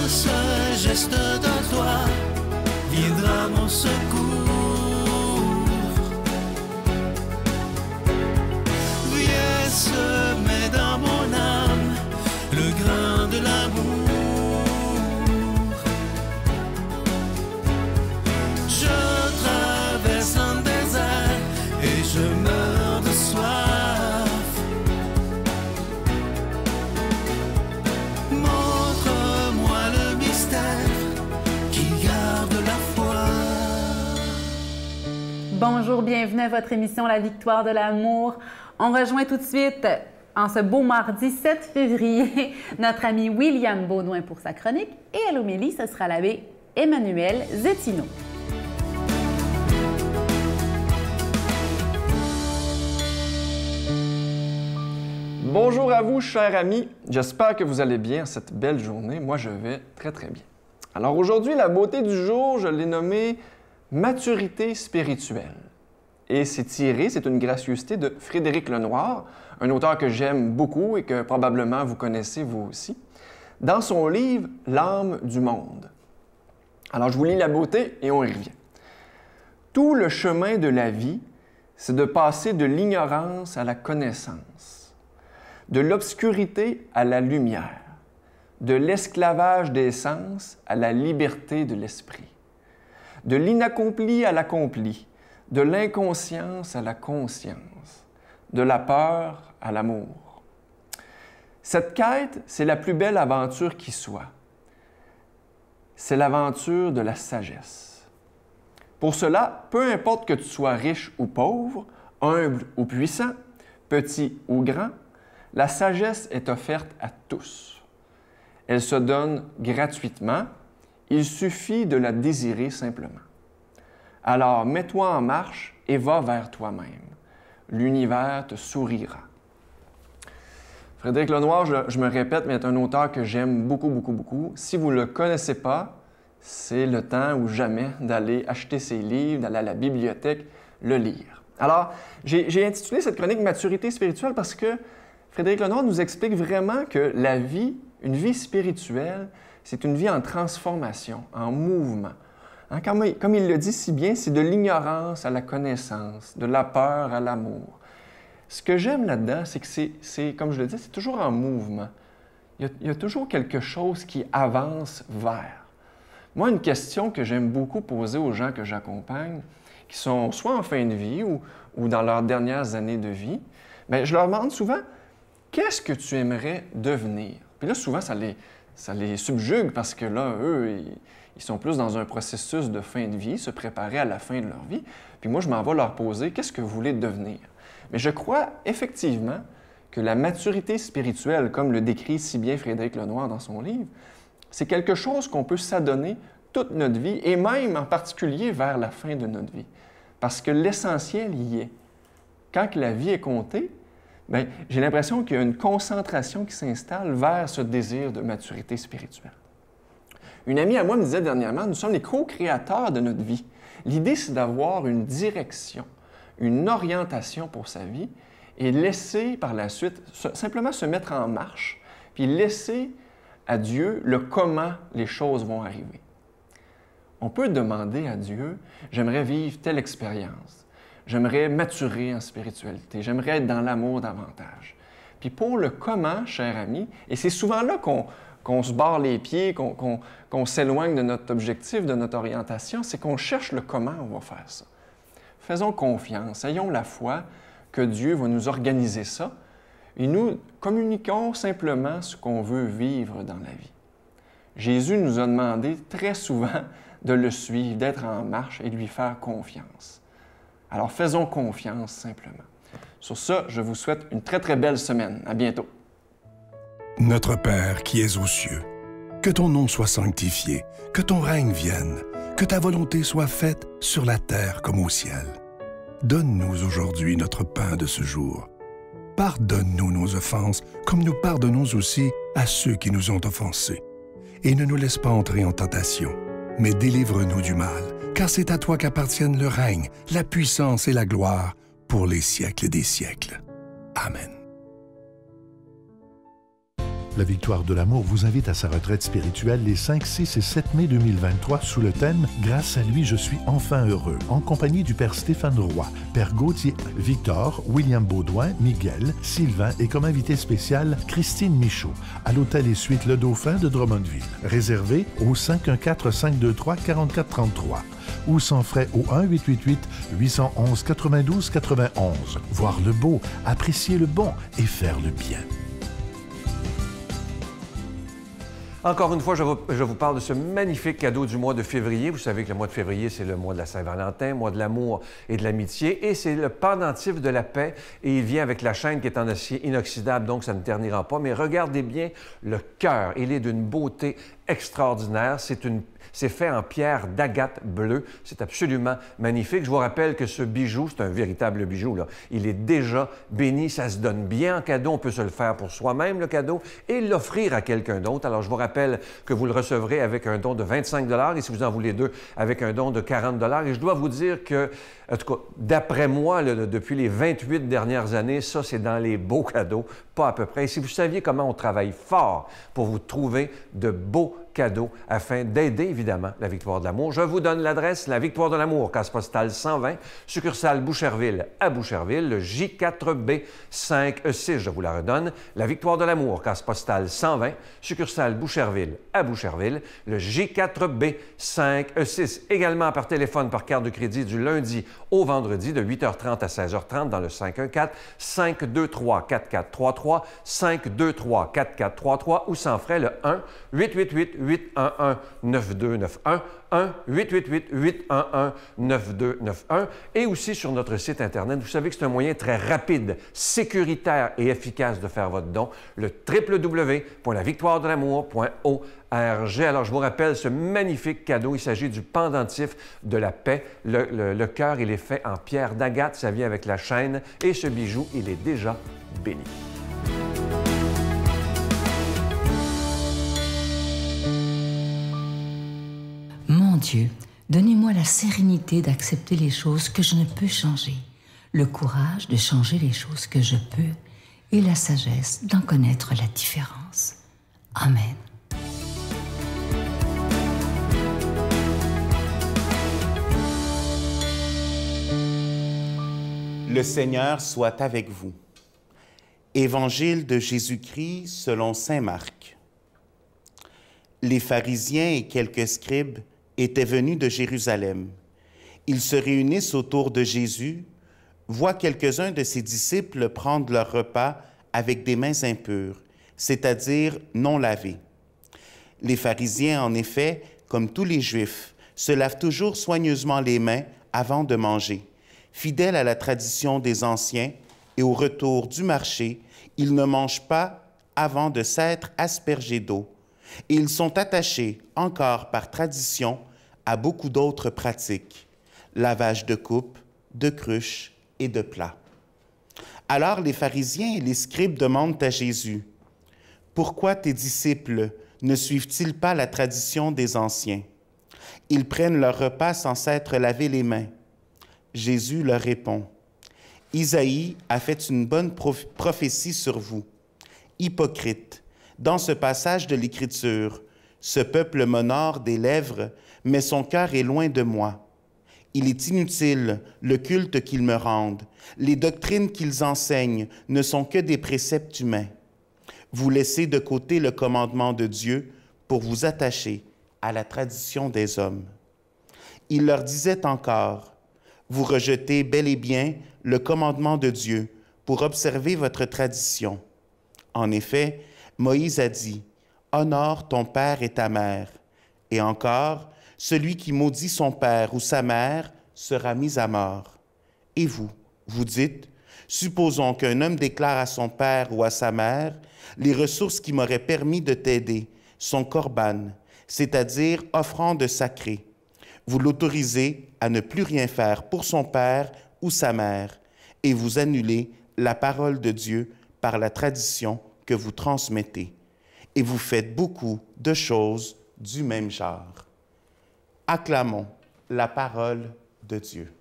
ce geste de toi viendra mon secours. Viens semer dans mon âme le grain de l'amour. Je traverse un désert et je meurs de soif. Montre-moi le mystère qui garde la foi. Bonjour, bienvenue à votre émission La Victoire de l'amour. On rejoint tout de suite, en ce beau mardi 7 février, notre ami William Baudouin pour sa chronique et à l'homélie, ce sera l'abbé Emmanuel Zettino. Bonjour à vous, chers amis. J'espère que vous allez bien cette belle journée. Moi, je vais très, très bien. Alors aujourd'hui, la beauté du jour, je l'ai nommée maturité spirituelle. Et c'est une gracieuseté de Frédéric Lenoir, un auteur que j'aime beaucoup et que probablement vous connaissez vous aussi, dans son livre « L'âme du monde ». Alors, je vous lis la beauté et on y revient. Tout le chemin de la vie, c'est de passer de l'ignorance à la connaissance, de l'obscurité à la lumière, de l'esclavage des sens à la liberté de l'esprit, de l'inaccompli à l'accompli, de l'inconscience à la conscience, de la peur à l'amour. Cette quête, c'est la plus belle aventure qui soit. C'est l'aventure de la sagesse. Pour cela, peu importe que tu sois riche ou pauvre, humble ou puissant, petit ou grand, la sagesse est offerte à tous. Elle se donne gratuitement, il suffit de la désirer simplement. Alors, mets-toi en marche et va vers toi-même. L'univers te sourira. Frédéric Lenoir, je me répète, mais est un auteur que j'aime beaucoup, beaucoup, beaucoup. Si vous ne le connaissez pas, c'est le temps ou jamais d'aller acheter ses livres, d'aller à la bibliothèque, le lire. Alors, j'ai intitulé cette chronique « Maturité spirituelle » parce que Frédéric Lenoir nous explique vraiment que la vie, une vie spirituelle, c'est une vie en transformation, en mouvement. Hein, comme il le dit si bien, c'est de l'ignorance à la connaissance, de la peur à l'amour. Ce que j'aime là-dedans, c'est que c'est, comme je le dis, c'est toujours en mouvement. Il y a toujours quelque chose qui avance vers. Moi, une question que j'aime beaucoup poser aux gens que j'accompagne, qui sont soit en fin de vie ou dans leurs dernières années de vie, bien, je leur demande souvent, qu'est-ce que tu aimerais devenir? Puis là, souvent, ça les subjugue parce que là, eux, ils sont plus dans un processus de fin de vie, se préparer à la fin de leur vie. Puis moi, je m'en vais leur poser, qu'est-ce que vous voulez devenir? Mais je crois effectivement que la maturité spirituelle, comme le décrit si bien Frédéric Lenoir dans son livre, c'est quelque chose qu'on peut s'adonner toute notre vie et même en particulier vers la fin de notre vie. Parce que l'essentiel y est. Quand la vie est comptée, bien, j'ai l'impression qu'il y a une concentration qui s'installe vers ce désir de maturité spirituelle. Une amie à moi me disait dernièrement, nous sommes les co-créateurs de notre vie. L'idée, c'est d'avoir une direction, une orientation pour sa vie et laisser par la suite, simplement se mettre en marche, puis laisser à Dieu le comment les choses vont arriver. On peut demander à Dieu, j'aimerais vivre telle expérience, j'aimerais maturer en spiritualité, j'aimerais être dans l'amour davantage. Puis pour le comment, cher ami, et c'est souvent là qu'on se barre les pieds, qu'on s'éloigne de notre objectif, de notre orientation, c'est qu'on cherche le comment on va faire ça. Faisons confiance, ayons la foi que Dieu va nous organiser ça et nous communiquons simplement ce qu'on veut vivre dans la vie. Jésus nous a demandé très souvent de le suivre, d'être en marche et de lui faire confiance. Alors faisons confiance simplement. Sur ça, je vous souhaite une très, très belle semaine. À bientôt. Notre Père qui es aux cieux, que ton nom soit sanctifié, que ton règne vienne, que ta volonté soit faite sur la terre comme au ciel. Donne-nous aujourd'hui notre pain de ce jour. Pardonne-nous nos offenses, comme nous pardonnons aussi à ceux qui nous ont offensés. Et ne nous laisse pas entrer en tentation, mais délivre-nous du mal, car c'est à toi qu'appartiennent le règne, la puissance et la gloire pour les siècles des siècles. Amen. La Victoire de l'amour vous invite à sa retraite spirituelle les 5, 6 et 7 mai 2023 sous le thème « Grâce à lui, je suis enfin heureux » en compagnie du Père Stéphane Roy, Père Gauthier, Victor, William Baudouin, Miguel, Sylvain et comme invité spécial Christine Michaud à l'Hôtel et Suites Le Dauphin de Drummondville. Réservé au 514-523-4433 ou sans frais au 1-888-811-92-91. Voir le beau, apprécier le bon et faire le bien. Encore une fois, je vous parle de ce magnifique cadeau du mois de février. Vous savez que le mois de février, c'est le mois de la Saint-Valentin, mois de l'amour et de l'amitié, et c'est le pendentif de la paix, et il vient avec la chaîne qui est en acier inoxydable, donc ça ne ternira pas. Mais regardez bien le cœur, il est d'une beauté extraordinaire. C'est fait en pierre d'agate bleue. C'est absolument magnifique. Je vous rappelle que ce bijou, c'est un véritable bijou, là. Il est déjà béni. Ça se donne bien en cadeau. On peut se le faire pour soi-même, le cadeau, et l'offrir à quelqu'un d'autre. Alors, je vous rappelle que vous le recevrez avec un don de 25 $ et si vous en voulez deux, avec un don de 40 $. Et je dois vous dire que, en tout cas, d'après moi, depuis les 28 dernières années, ça, c'est dans les beaux cadeaux, pas à peu près. Et si vous saviez comment on travaille fort pour vous trouver de beaux cadeaux afin d'aider, évidemment, la Victoire de l'amour. Je vous donne l'adresse, la Victoire de l'amour, case postale 120, succursale Boucherville à Boucherville, le J4B 5E6, je vous la redonne. La Victoire de l'amour, case postale 120, succursale Boucherville à Boucherville, le J4B 5E6. Également par téléphone, par carte de crédit du lundi au vendredi de 8h30 à 16h30 dans le 514-523-4433, 523-4433 ou sans frais le 1-888-811-9291, 1-888-811-9291 et aussi sur notre site Internet. Vous savez que c'est un moyen très rapide, sécuritaire et efficace de faire votre don, le www.lavictoiredelamour.org. Alors, je vous rappelle ce magnifique cadeau. Il s'agit du pendentif de la paix. Le cœur, il est fait en pierre d'agate. Ça vient avec la chaîne. Et ce bijou, il est déjà béni. Mon Dieu, donnez-moi la sérénité d'accepter les choses que je ne peux changer, le courage de changer les choses que je peux et la sagesse d'en connaître la différence. Amen. Le Seigneur soit avec vous. Évangile de Jésus-Christ selon saint Marc. Les pharisiens et quelques scribes étaient venus de Jérusalem. Ils se réunissent autour de Jésus, voient quelques-uns de ses disciples prendre leur repas avec des mains impures, c'est-à-dire non lavées. Les pharisiens, en effet, comme tous les Juifs, se lavent toujours soigneusement les mains avant de manger. Fidèles à la tradition des anciens et au retour du marché, ils ne mangent pas avant de s'être aspergés d'eau. Et ils sont attachés, encore par tradition, à beaucoup d'autres pratiques, lavage de coupes, de cruches et de plats. Alors les pharisiens et les scribes demandent à Jésus, « Pourquoi tes disciples ne suivent-ils pas la tradition des anciens? Ils prennent leur repas sans s'être lavé les mains. » Jésus leur répond, « Isaïe a fait une bonne prophétie sur vous. Hypocrite, dans ce passage de l'Écriture, ce peuple m'honore des lèvres, mais son cœur est loin de moi. Il est inutile le culte qu'ils me rendent. Les doctrines qu'ils enseignent ne sont que des préceptes humains. Vous laissez de côté le commandement de Dieu pour vous attacher à la tradition des hommes. » Il leur disait encore, « Vous rejetez bel et bien le commandement de Dieu pour observer votre tradition. En effet, Moïse a dit, « Honore ton père et ta mère. » Et encore, « Celui qui maudit son père ou sa mère sera mis à mort. » Et vous, vous dites, « Supposons qu'un homme déclare à son père ou à sa mère, « Les ressources qui m'auraient permis de t'aider sont corban, c'est-à-dire offrande sacrée. » Vous l'autorisez à ne plus rien faire pour son père ou sa mère, et vous annulez la parole de Dieu par la tradition que vous transmettez. Et vous faites beaucoup de choses du même genre. Acclamons la parole de Dieu.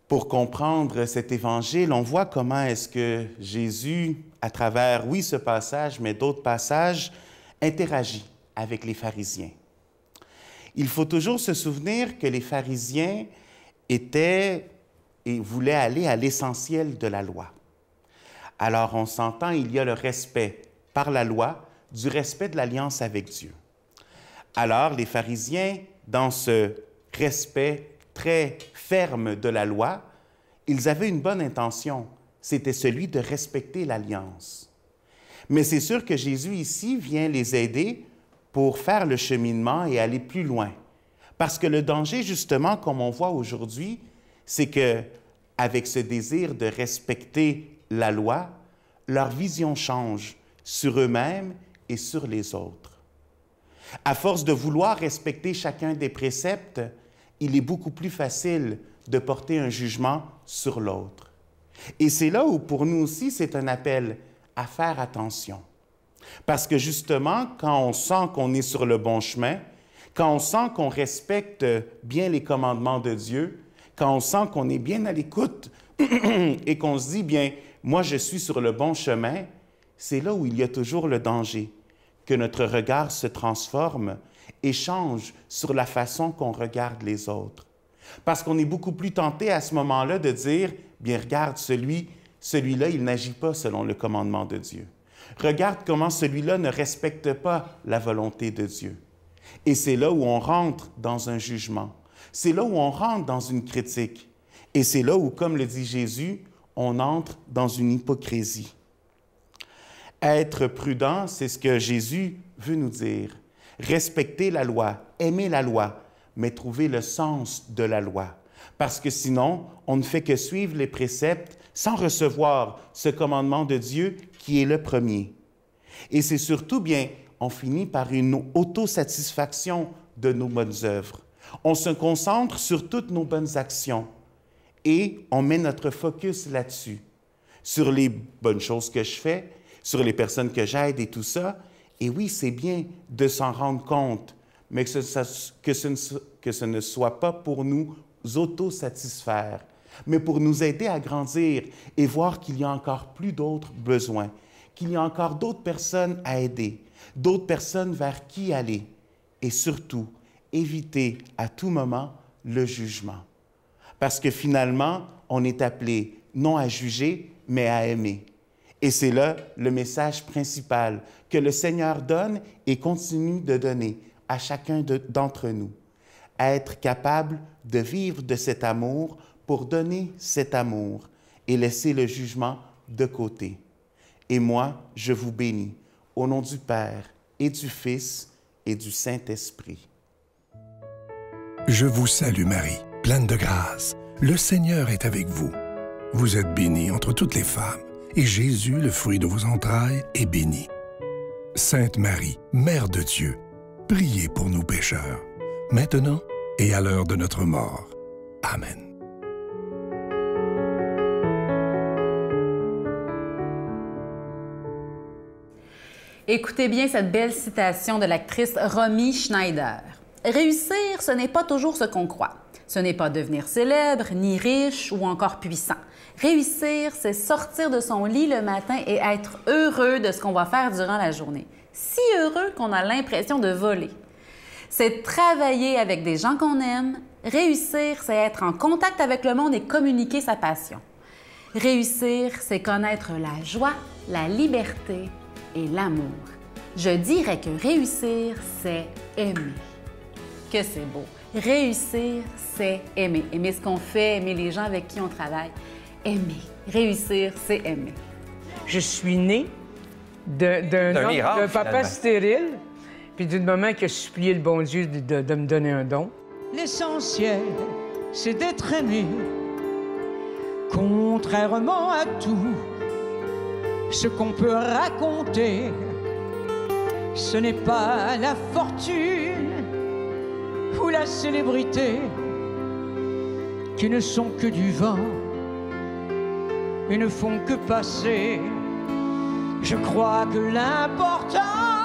Pour comprendre cet évangile, on voit comment est-ce que Jésus à travers, oui, ce passage, mais d'autres passages, interagit avec les pharisiens. Il faut toujours se souvenir que les pharisiens étaient et voulaient aller à l'essentiel de la loi. Alors, on s'entend, il y a le respect par la loi, du respect de l'alliance avec Dieu. Alors, les pharisiens, dans ce respect très ferme de la loi, ils avaient une bonne intention, c'était celui de respecter l'alliance. Mais c'est sûr que Jésus ici vient les aider pour faire le cheminement et aller plus loin. Parce que le danger, justement, comme on voit aujourd'hui, c'est qu'avec ce désir de respecter la loi, leur vision change sur eux-mêmes et sur les autres. À force de vouloir respecter chacun des préceptes, il est beaucoup plus facile de porter un jugement sur l'autre. Et c'est là où, pour nous aussi, c'est un appel à faire attention. Parce que justement, quand on sent qu'on est sur le bon chemin, quand on sent qu'on respecte bien les commandements de Dieu, quand on sent qu'on est bien à l'écoute et qu'on se dit, bien, moi je suis sur le bon chemin, c'est là où il y a toujours le danger, que notre regard se transforme et change sur la façon qu'on regarde les autres. Parce qu'on est beaucoup plus tenté à ce moment-là de dire, bien, regarde, celui-là, il n'agit pas selon le commandement de Dieu. Regarde comment celui-là ne respecte pas la volonté de Dieu. Et c'est là où on rentre dans un jugement. C'est là où on rentre dans une critique. Et c'est là où, comme le dit Jésus, on entre dans une hypocrisie. Être prudent, c'est ce que Jésus veut nous dire. Respecter la loi, aimer la loi, mais trouver le sens de la loi. Parce que sinon, on ne fait que suivre les préceptes sans recevoir ce commandement de Dieu qui est le premier. Et c'est surtout, bien, on finit par une autosatisfaction de nos bonnes œuvres. On se concentre sur toutes nos bonnes actions et on met notre focus là-dessus, sur les bonnes choses que je fais, sur les personnes que j'aide et tout ça. Et oui, c'est bien de s'en rendre compte, mais que ce ne soit pas pour nous autosatisfaire, mais pour nous aider à grandir et voir qu'il y a encore plus d'autres besoins, qu'il y a encore d'autres personnes à aider, d'autres personnes vers qui aller, et surtout, éviter à tout moment le jugement. Parce que finalement, on est appelé non à juger, mais à aimer. Et c'est là le message principal que le Seigneur donne et continue de donner à chacun d'entre nous, à être capable de vivre de cet amour pour donner cet amour et laisser le jugement de côté. Et moi, je vous bénis au nom du Père et du Fils et du Saint-Esprit. Je vous salue Marie, pleine de grâce. Le Seigneur est avec vous. Vous êtes bénie entre toutes les femmes, et Jésus, le fruit de vos entrailles, est béni. Sainte Marie, Mère de Dieu, priez pour nous pécheurs, maintenant et à l'heure de notre mort. Amen. Écoutez bien cette belle citation de l'actrice Romy Schneider. « Réussir, ce n'est pas toujours ce qu'on croit. Ce n'est pas devenir célèbre, ni riche ou encore puissant. Réussir, c'est sortir de son lit le matin et être heureux de ce qu'on va faire durant la journée. Si heureux qu'on a l'impression de voler. C'est travailler avec des gens qu'on aime. Réussir, c'est être en contact avec le monde et communiquer sa passion. Réussir, c'est connaître la joie, la liberté et l'amour. Je dirais que réussir, c'est aimer. Que c'est beau. Réussir, c'est aimer. Aimer ce qu'on fait, aimer les gens avec qui on travaille. Aimer. Réussir, c'est aimer. Je suis née d'un papa stérile, puis d'une maman qui a supplié le bon Dieu de me donner un don. L'essentiel, c'est d'être aimé, contrairement à tout ce qu'on peut raconter. Ce n'est pas la fortune ou la célébrité qui ne sont que du vent et ne font que passer. Je crois que l'important